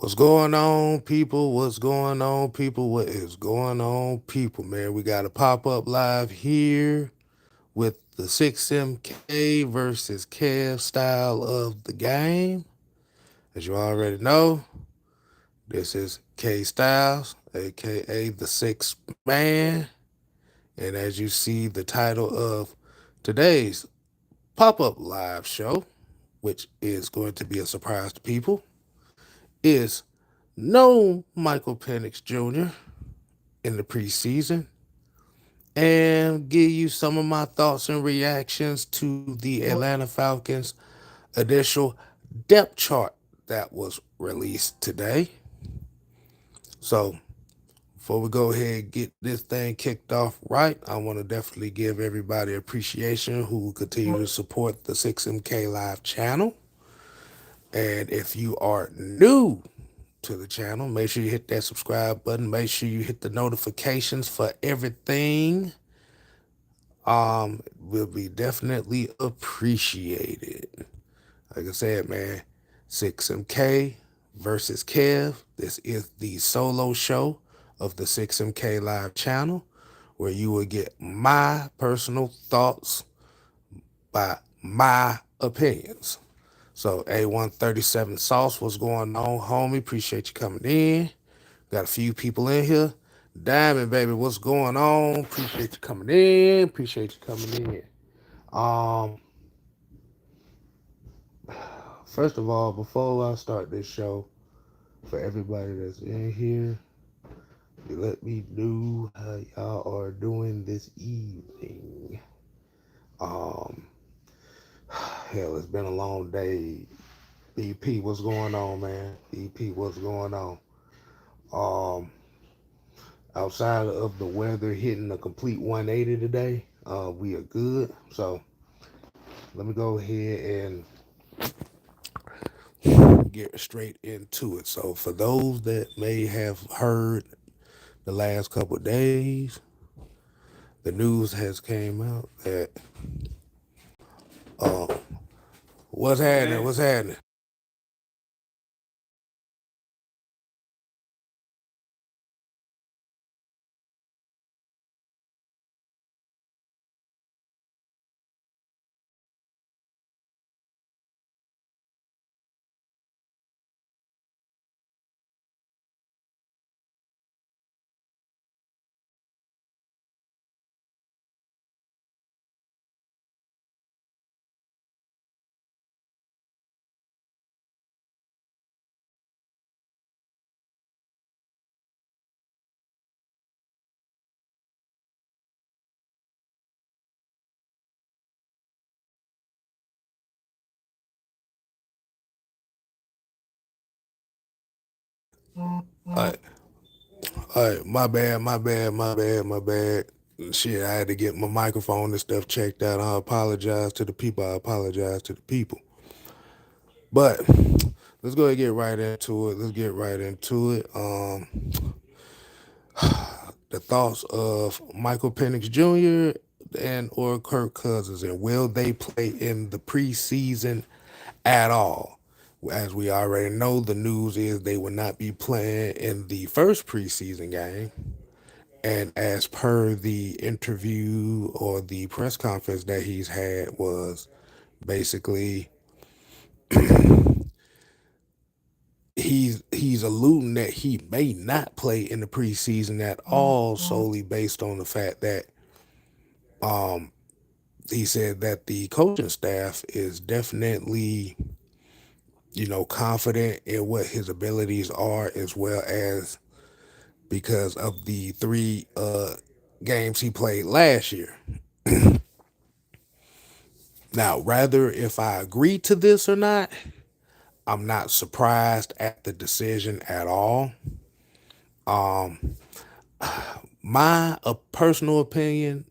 What's going on, people? What's going on, people? What is going on, people? Man, we got a pop up live here with the 6MK versus Kev style of the game. As you already know, this is K Styles, aka the Sixth Man. And as you see, the title of today's pop up live show, which is going to be a surprise to people, is no Michael Penix Jr. in the preseason and give you some of my thoughts and reactions to the Atlanta Falcons initial depth chart that was released today. So before we go ahead and get this thing kicked off right, I want to definitely give everybody appreciation who continue to support the 6MK Live channel. And if you are new to the channel, make sure you hit that subscribe button. Make sure you hit the notifications for everything. Will be definitely appreciated. Like I said, man, 6MK versus Kev. This is the solo show of the 6MK Live channel where you will get my personal thoughts by my opinions. So A137 Sauce, what's going on, homie? Appreciate you coming in. Got a few people in here. Diamond, baby, what's going on? Appreciate you coming in. Appreciate you coming in. Um, First of all, before I start this show, for everybody that's in here, you let me know how y'all are doing this evening. Um, Hell, it's been a long day. BP, what's going on, man? BP, what's going on? Um, Outside of the weather hitting a complete 180 today, we are good. So let me go ahead and get straight into it. So for those that may have heard the last couple of days, the news has came out that uh, what's happening? What's happening? All right, all right, my bad. Shit, I had to get my microphone and stuff checked out. I apologize to the people. I apologize to the people. But let's go ahead and get right into it. Let's get right into it. The thoughts of Michael Penix Jr. and or Kirk Cousins, and will they play in the preseason at all? As we already know, the news is they will not be playing in the first preseason game. And as per the interview or the press conference that he's had was basically he's alluding that he may not play in the preseason at all, solely based on the fact that he said that the coaching staff is definitely, confident in what his abilities are, as well as because of the three games he played last year. Now, rather if I agree to this or not, I'm not surprised at the decision at all. My personal opinion,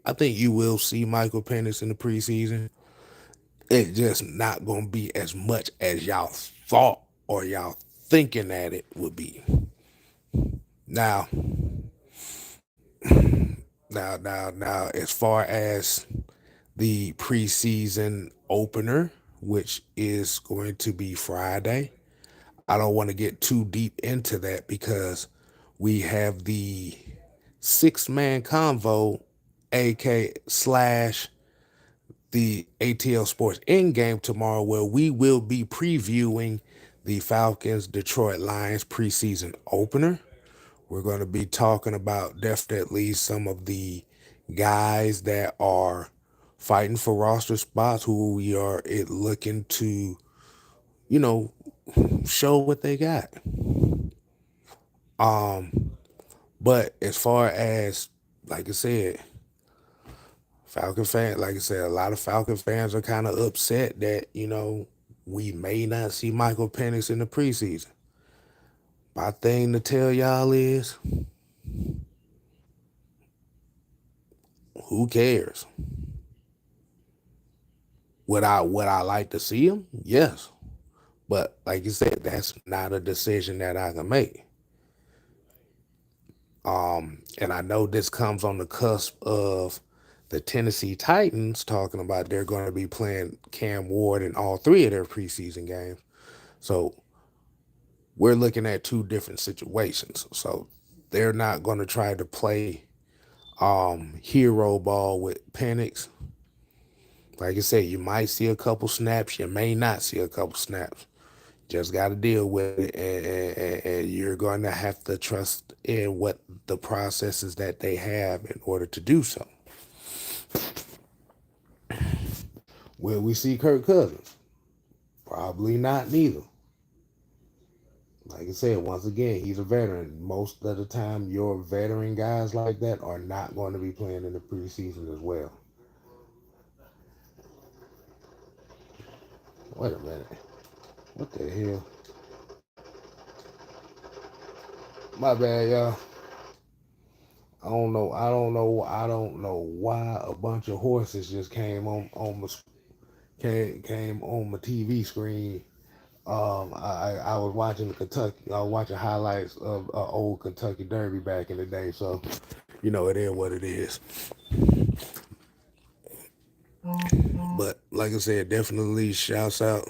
I think you will see Michael Penix in the preseason. It's just not going to be as much as y'all thought or y'all thinking that it would be. Now, now, as far as the preseason opener, which is going to be Friday, I don't want to get too deep into that because we have the 6-man convo, AK slash the ATL Sports in game tomorrow, where we will be previewing the Falcons Detroit Lions preseason opener. We're going to be talking about definitely some of the guys that are fighting for roster spots, who we are looking to, you know, show what they got. But as far as, like I said, Falcon fan, like I said, a lot of Falcon fans are kind of upset that, we may not see Michael Penix in the preseason. My thing to tell y'all is, who cares? Would I like to see him? Yes. But like you said, that's not a decision that I can make. And I know this comes on the cusp of the Tennessee Titans talking about they're going to be playing Cam Ward in all three of their preseason games. So we're looking at two different situations. So they're not going to try to play hero ball with Penix. Like I said, you might see a couple snaps, you may not see a couple snaps. Just got to deal with it, and you're going to have to trust in what the processes that they have in order to do so. Will we see Kirk Cousins? Probably not, neither. Like I said, once again, he's a veteran. Most of the time, your veteran guys like that are not going to be playing in the preseason as well. Wait a minute. What the hell? My bad, y'all. I don't know why a bunch of horses just came on my TV screen. I was watching Kentucky. I was watching highlights of old Kentucky Derby back in the day. So, it is what it is. But like I said, definitely shouts out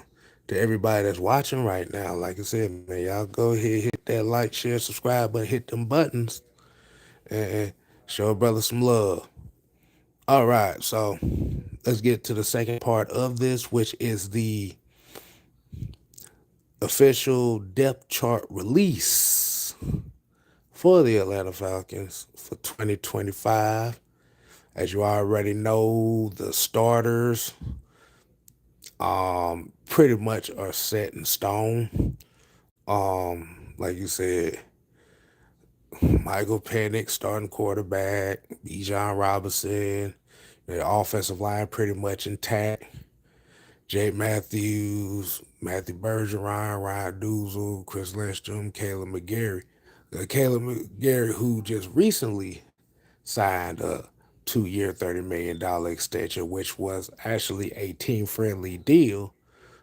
to everybody that's watching right now. Like I said, man, y'all go ahead, hit that like, share, subscribe, but hit them buttons and show a brother some love. All right, so let's get to the second part of this, which is the official depth chart release for the Atlanta Falcons for 2025. As you already know, the starters pretty much are set in stone. Like you said, Michael Penix starting quarterback, Bijan Robinson, the offensive line pretty much intact. Jay Matthews, Matthew Bergeron, Ryan Doozle, Chris Lindstrom, Caleb McGarry. Caleb McGarry, who just recently signed a 2-year, $30 million extension, which was actually a team-friendly deal.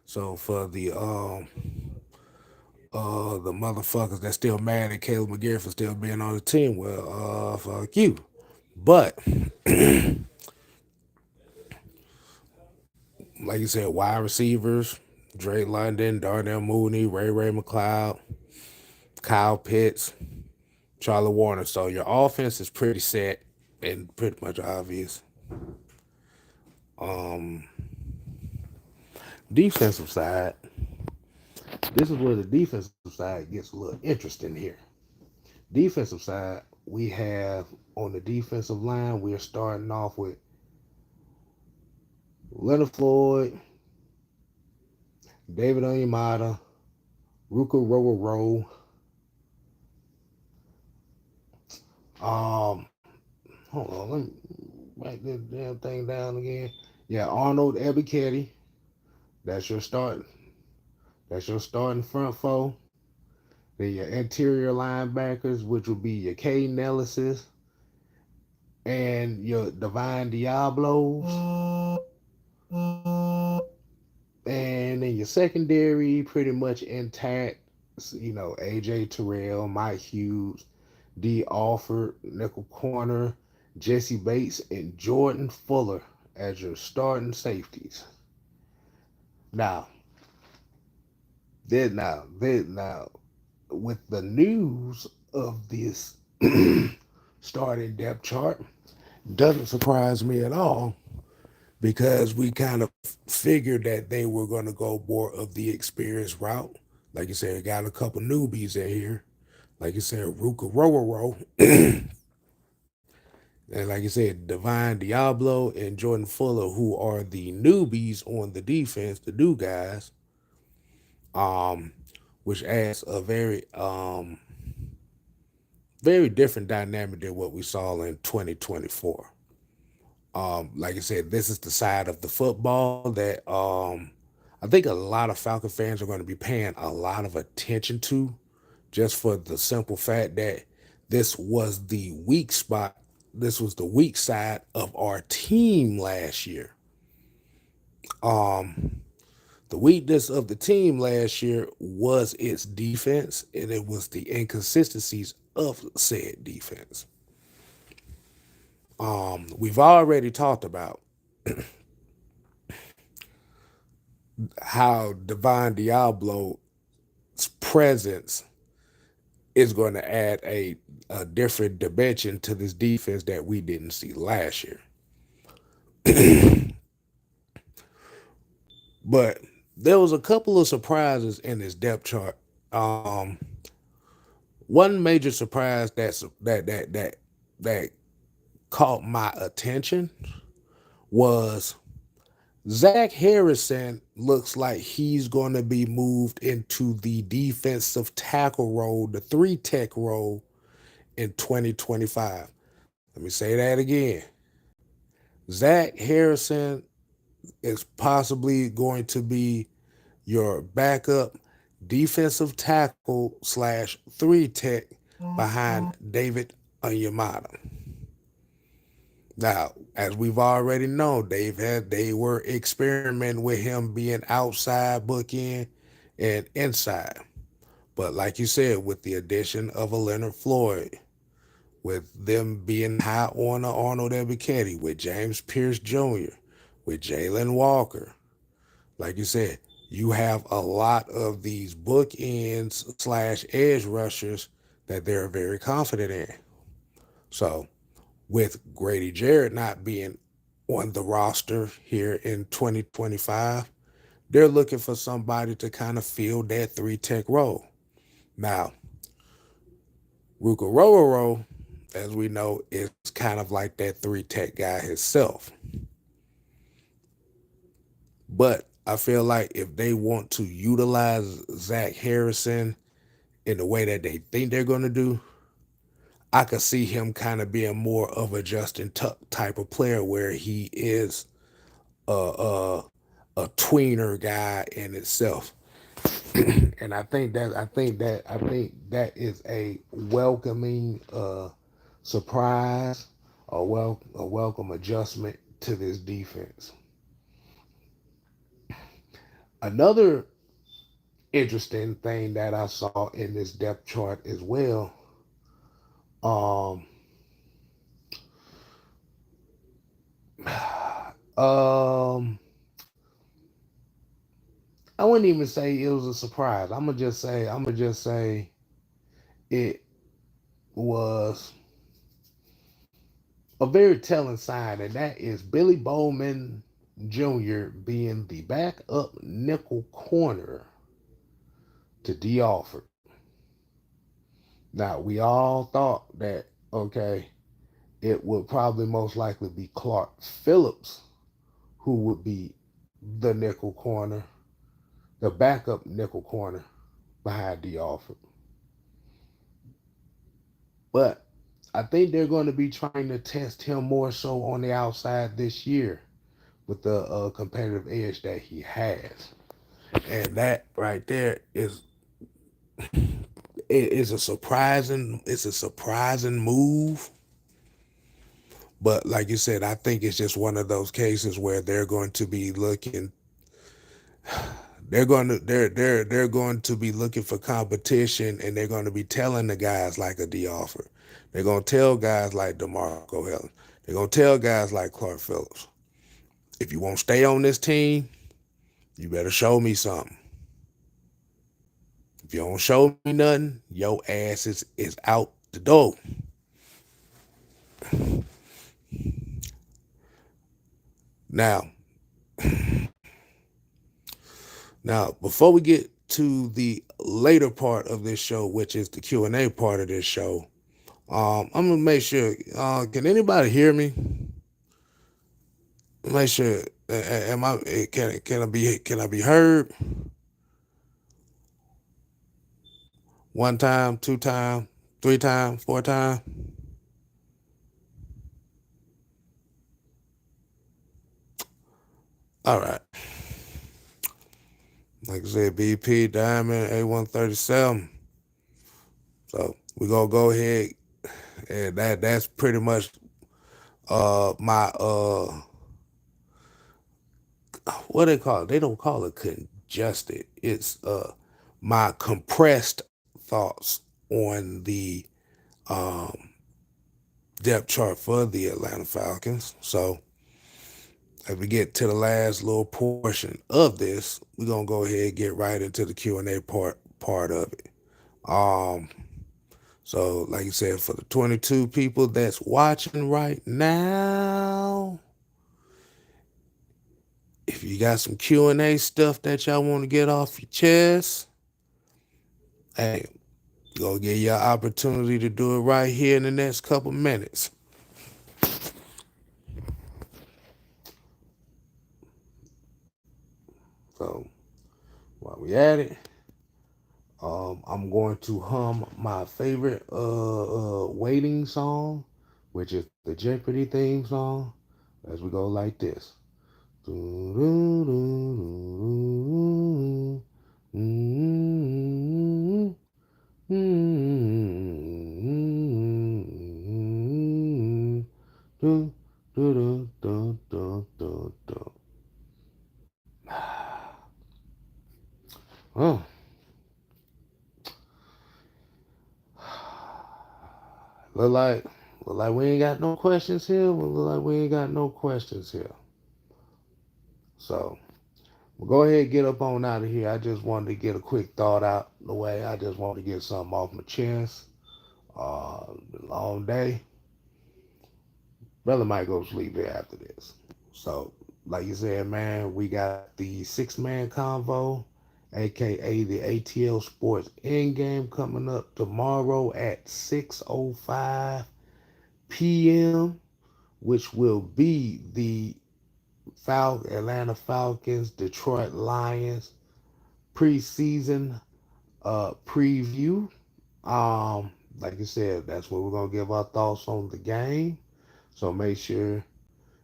So for the motherfuckers that's still mad at Caleb McGarry for still being on the team, well, fuck you. But like you said, wide receivers, Drake London, Darnell Mooney, Ray McLeod, Kyle Pitts, Charlie Warner. So your offense is pretty set and pretty much obvious. Defensive side, this is where the defensive side gets a little interesting here. Defensive side, we have on the defensive line, we are starting off with Leonard Floyd, David Onyemata, Ruka Rowe. Hold on, let me write this damn thing down again. Yeah, Arnold Ebiketie. That's your start. That's your starting front four. Then your interior linebackers, which will be your K Nellises and your Divine Diablos. And then your secondary, pretty much intact. AJ Terrell, Mike Hughes, D. Alford, nickel corner, Jesse Bates, and Jordan Fuller as your starting safeties. Now, Now with the news of this starting depth chart, doesn't surprise me at all because we kind of figured that they were going to go more of the experienced route. Like you said, got a couple newbies in here. Like you said, Ruka Roro, and like you said, Divine Diablo and Jordan Fuller, who are the newbies on the defense, the new guys, um, which adds a very different dynamic than what we saw in 2024. Like I said, this is the side of the football that I think a lot of Falcon fans are going to be paying a lot of attention to, just for the simple fact that this was the weak spot. This was the weak side of our team last year. Um, the weakness of the team last year was its defense, and it was the inconsistencies of said defense. We've already talked about how Divine Diablo's presence is going to add a different dimension to this defense that we didn't see last year. But there was a couple of surprises in this depth chart. One major surprise that caught my attention was Zach Harrison looks like he's going to be moved into the defensive tackle role, the three tech role in 2025. Let me say that again. Zach Harrison is possibly going to be your backup defensive tackle slash three tech behind David Onyemata. Now, as we've already known, they were experimenting with him being outside bookend and inside. But like you said, with the addition of a Leonard Floyd, with them being high on a Arnold Ebiketie, with James Pierce Jr., with Jalen Walker, like you said, you have a lot of these bookends slash edge rushers that they're very confident in. So with Grady Jarrett not being on the roster here in 2025, they're looking for somebody to kind of fill that three tech role. Now, Ruka Rororo, as we know, is kind of like that three tech guy himself. But I feel like if they want to utilize Zach Harrison in the way that they think they're going to do, I could see him kind of being more of a Justin Tuck type of player where he is a a tweener guy in itself. And I think that is a welcoming surprise, a welcome adjustment to this defense. Another interesting thing that I saw in this depth chart as well, um, um, I wouldn't even say it was a surprise. I'm gonna just say it was a very telling sign, and that is Billy Bowman Jr. being the backup nickel corner to D. Alford. Now, we all thought that, okay, it would probably most likely be Clark Phillips who would be the nickel corner, the backup nickel corner behind D. Alford. But I think they're going to be trying to test him more so on the outside this year with the competitive edge that he has. And that right there is a surprising move. But like you said, I think it's just one of those cases where they're going to be looking for competition, and they're going to be telling the guys like a D offer. They're going to tell guys like DeMarco Helen. They're going to tell guys like Clark Phillips, if you won't stay on this team, you better show me something. If you don't show me nothing, your ass is out the door. Now, now before we get to the later part of this show, which is the Q&A part of this show, I'm gonna make sure. Can anybody hear me? Make sure. Am I? Can I be heard? One time, two time, three time, four time. All right. Like I said, BP Diamond A137. So we're gonna go ahead and that's pretty much my what they call it? They don't call it congested. It's my compressed thoughts on the um depth chart for the Atlanta Falcons. So as we get to the last little portion of this, we're gonna go ahead and get right into the Q&A part of it. Um so like you said, for the 22 people that's watching right now, if you got some Q&A stuff that y'all want to get off your chest, hey, go get your opportunity to do it right here in the next couple minutes. So while we at it, I'm going to hum my favorite waiting song, which is the Jeopardy theme song, as we go like this. Oh, look like look like we ain't got no questions here. Look like we ain't got no questions here. So we'll go ahead and get up on out of here. I just wanted to get a quick thought out the way. I just wanted to get something off my chest. Long day. Brother might go to sleep here after this. So, like you said, man, we got the six-man convo, aka the ATL Sports Endgame, coming up tomorrow at 6:05 p.m., which will be the Atlanta Falcons, Detroit Lions preseason preview. Like I said, that's where we're gonna give our thoughts on the game. So make sure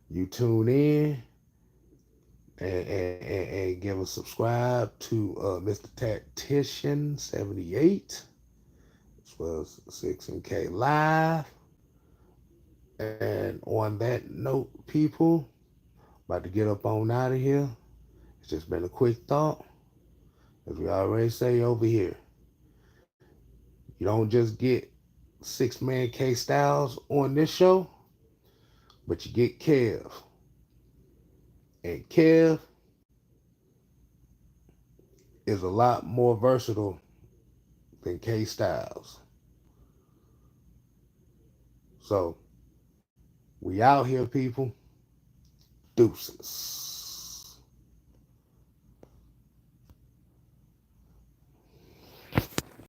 you tune in and give a subscribe to Mr. Tactician 78 as well as 6MK Live. And on that note, people, about to get up on out of here. It's just been a quick thought. As we already say over here, you don't just get six-man K Styles on this show, but you get Kev. And Kev is a lot more versatile than K Styles. So we out here, people. Deuces.